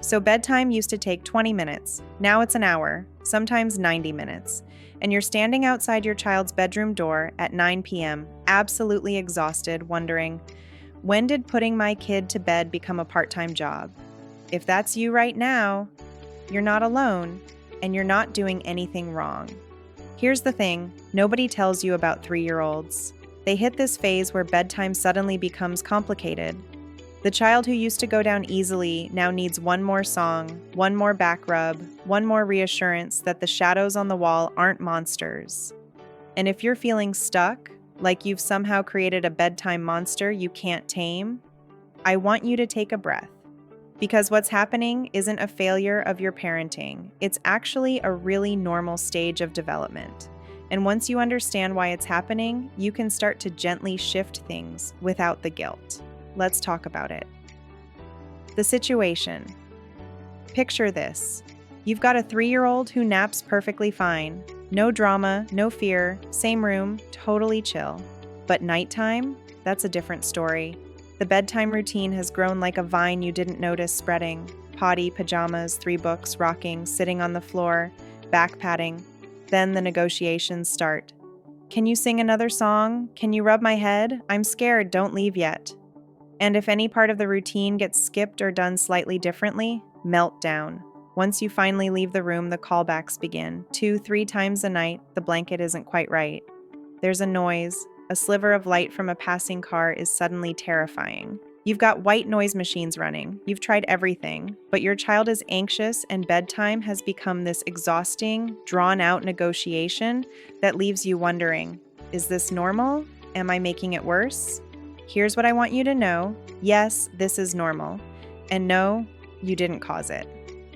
So bedtime used to take 20 minutes. Now it's an hour, sometimes 90 minutes. And you're standing outside your child's bedroom door at 9 p.m., absolutely exhausted, wondering, when did putting my kid to bed become a part-time job? If that's you right now, you're not alone, and you're not doing anything wrong. Here's the thing, nobody tells you about 3-year-olds. They hit this phase where bedtime suddenly becomes complicated. The child who used to go down easily now needs one more song, one more back rub, one more reassurance that the shadows on the wall aren't monsters. And if you're feeling stuck, like you've somehow created a bedtime monster you can't tame, I want you to take a breath. Because what's happening isn't a failure of your parenting, it's actually a really normal stage of development. And once you understand why it's happening, you can start to gently shift things without the guilt. Let's talk about it. The situation. Picture this. You've got a 3-year-old who naps perfectly fine. No drama, no fear, same room, totally chill. But nighttime? That's a different story. The bedtime routine has grown like a vine you didn't notice spreading. Potty, pajamas, 3 books, rocking, sitting on the floor, back patting. Then the negotiations start. Can you sing another song? Can you rub my head? I'm scared, don't leave yet. And if any part of the routine gets skipped or done slightly differently, meltdown. Once you finally leave the room, the callbacks begin. 2-3 times a night, the blanket isn't quite right. There's a noise. A sliver of light from a passing car is suddenly terrifying. You've got white noise machines running. You've tried everything, but your child is anxious and bedtime has become this exhausting, drawn-out negotiation that leaves you wondering, is this normal? Am I making it worse? Here's what I want you to know. Yes, this is normal. And no, you didn't cause it.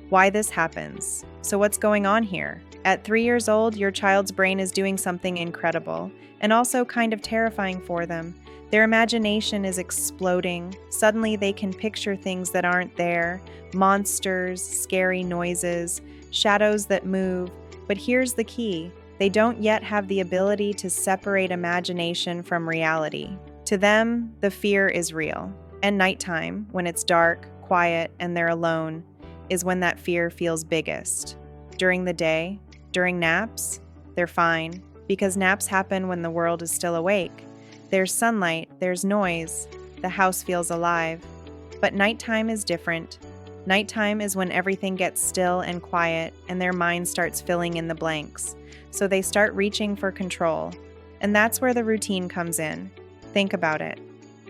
Why this happens. So what's going on here? At 3 years old, your child's brain is doing something incredible and also kind of terrifying for them. Their imagination is exploding. Suddenly they can picture things that aren't there, monsters, scary noises, shadows that move. But here's the key. They don't yet have the ability to separate imagination from reality. To them, the fear is real. And nighttime, when it's dark, quiet, and they're alone, is when that fear feels biggest. During the day, during naps, they're fine, because naps happen when the world is still awake. There's sunlight, there's noise, the house feels alive. But nighttime is different. Nighttime is when everything gets still and quiet, and their mind starts filling in the blanks. So they start reaching for control. And that's where the routine comes in. Think about it.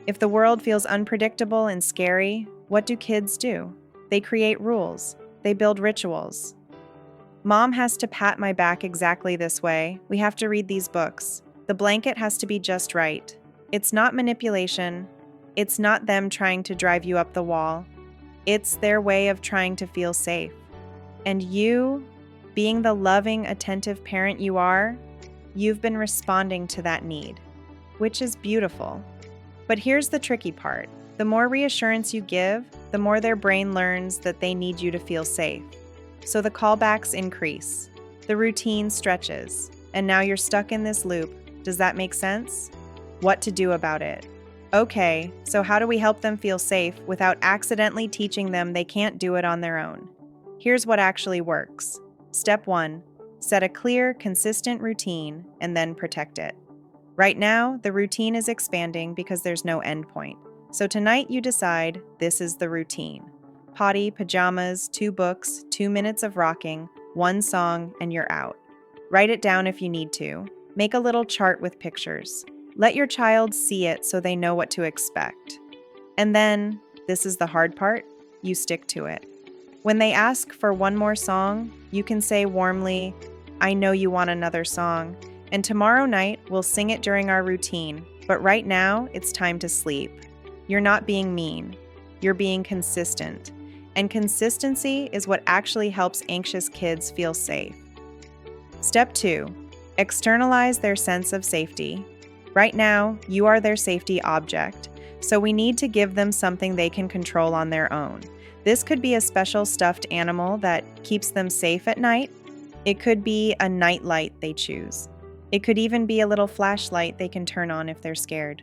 If the world feels unpredictable and scary, what do kids do? They create rules. They build rituals. Mom has to pat my back exactly this way. We have to read these books. The blanket has to be just right. It's not manipulation. It's not them trying to drive you up the wall. It's their way of trying to feel safe. And you, being the loving, attentive parent you are, you've been responding to that need, which is beautiful. But here's the tricky part. The more reassurance you give, the more their brain learns that they need you to feel safe. So the callbacks increase. The routine stretches. And now you're stuck in this loop. Does that make sense? What to do about it? Okay, so how do we help them feel safe without accidentally teaching them they can't do it on their own? Here's what actually works. Step 1, set a clear, consistent routine and then protect it. Right now, the routine is expanding because there's no endpoint. So tonight you decide this is the routine. Potty, pajamas, 2 books, 2 minutes of rocking, 1 song, and you're out. Write it down if you need to. Make a little chart with pictures. Let your child see it so they know what to expect. And then, this is the hard part, you stick to it. When they ask for one more song, you can say warmly, I know you want another song, and tomorrow night we'll sing it during our routine, but right now it's time to sleep. You're not being mean. You're being consistent. And consistency is what actually helps anxious kids feel safe. Step 2, externalize their sense of safety. Right now, you are their safety object, so we need to give them something they can control on their own. This could be a special stuffed animal that keeps them safe at night. It could be a night light they choose. It could even be a little flashlight they can turn on if they're scared.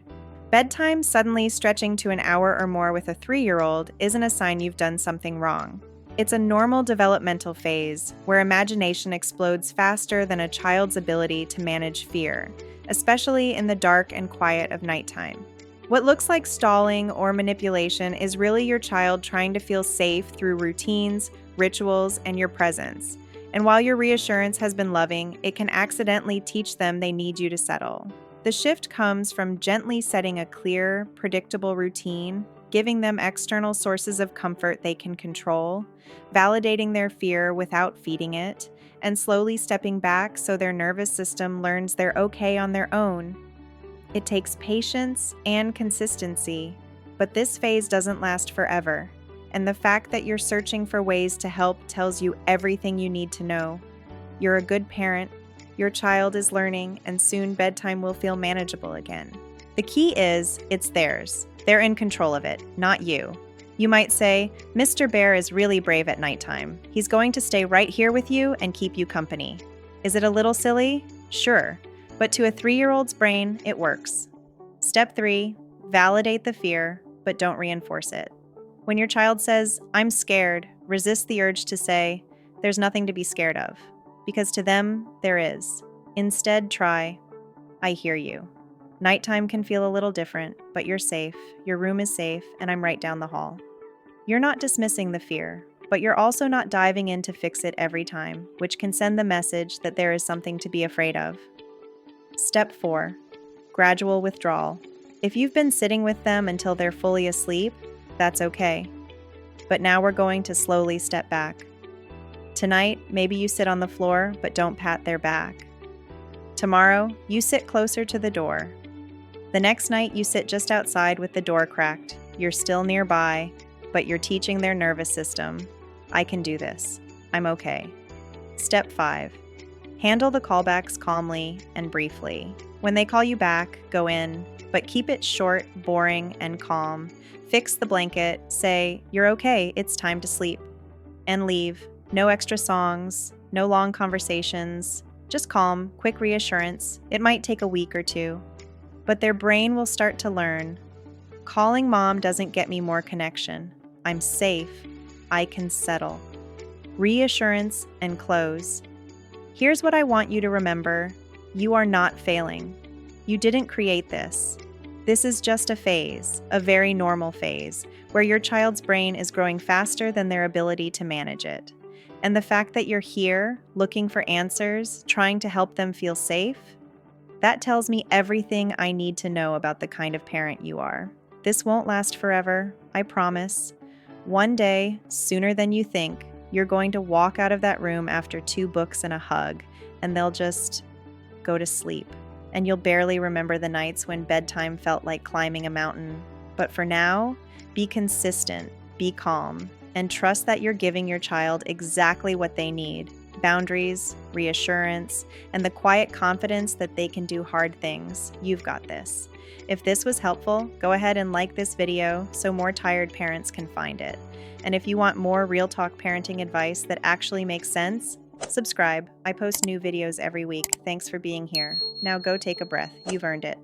Bedtime suddenly stretching to an hour or more with a 3-year-old isn't a sign you've done something wrong. It's a normal developmental phase where imagination explodes faster than a child's ability to manage fear, especially in the dark and quiet of nighttime. What looks like stalling or manipulation is really your child trying to feel safe through routines, rituals, and your presence. And while your reassurance has been loving, it can accidentally teach them they need you to settle. The shift comes from gently setting a clear, predictable routine, giving them external sources of comfort they can control, validating their fear without feeding it, and slowly stepping back so their nervous system learns they're okay on their own. It takes patience and consistency, but this phase doesn't last forever, and the fact that you're searching for ways to help tells you everything you need to know. You're a good parent, your child is learning, and soon bedtime will feel manageable again. The key is, it's theirs. They're in control of it, not you. You might say, Mr. Bear is really brave at nighttime. He's going to stay right here with you and keep you company. Is it a little silly? Sure. But to a 3-year-old's brain, it works. Step 3, validate the fear, but don't reinforce it. When your child says, I'm scared, resist the urge to say, there's nothing to be scared of. Because to them, there is. Instead, try, I hear you. Nighttime can feel a little different, but you're safe, your room is safe, and I'm right down the hall. You're not dismissing the fear, but you're also not diving in to fix it every time, which can send the message that there is something to be afraid of. Step 4, gradual withdrawal. If you've been sitting with them until they're fully asleep, that's okay. But now we're going to slowly step back. Tonight, maybe you sit on the floor, but don't pat their back. Tomorrow, you sit closer to the door. The next night, you sit just outside with the door cracked. You're still nearby, but you're teaching their nervous system, I can do this. I'm okay. Step 5, handle the callbacks calmly and briefly. When they call you back, go in, but keep it short, boring, and calm. Fix the blanket, say, you're okay, it's time to sleep, and leave. No extra songs, no long conversations, just calm, quick reassurance. It might take a week or 2, but their brain will start to learn. Calling mom doesn't get me more connection. I'm safe. I can settle. Reassurance and close. Here's what I want you to remember. You are not failing. You didn't create this. This is just a phase, a very normal phase, where your child's brain is growing faster than their ability to manage it. And the fact that you're here, looking for answers, trying to help them feel safe, that tells me everything I need to know about the kind of parent you are. This won't last forever, I promise. One day, sooner than you think, you're going to walk out of that room after 2 books and a hug, and they'll just go to sleep. And you'll barely remember the nights when bedtime felt like climbing a mountain. But for now, be consistent, be calm, and trust that you're giving your child exactly what they need: boundaries, reassurance, and the quiet confidence that they can do hard things. You've got this. If this was helpful, go ahead and like this video so more tired parents can find it. And if you want more real talk parenting advice that actually makes sense, subscribe. I post new videos every week. Thanks for being here. Now go take a breath. You've earned it.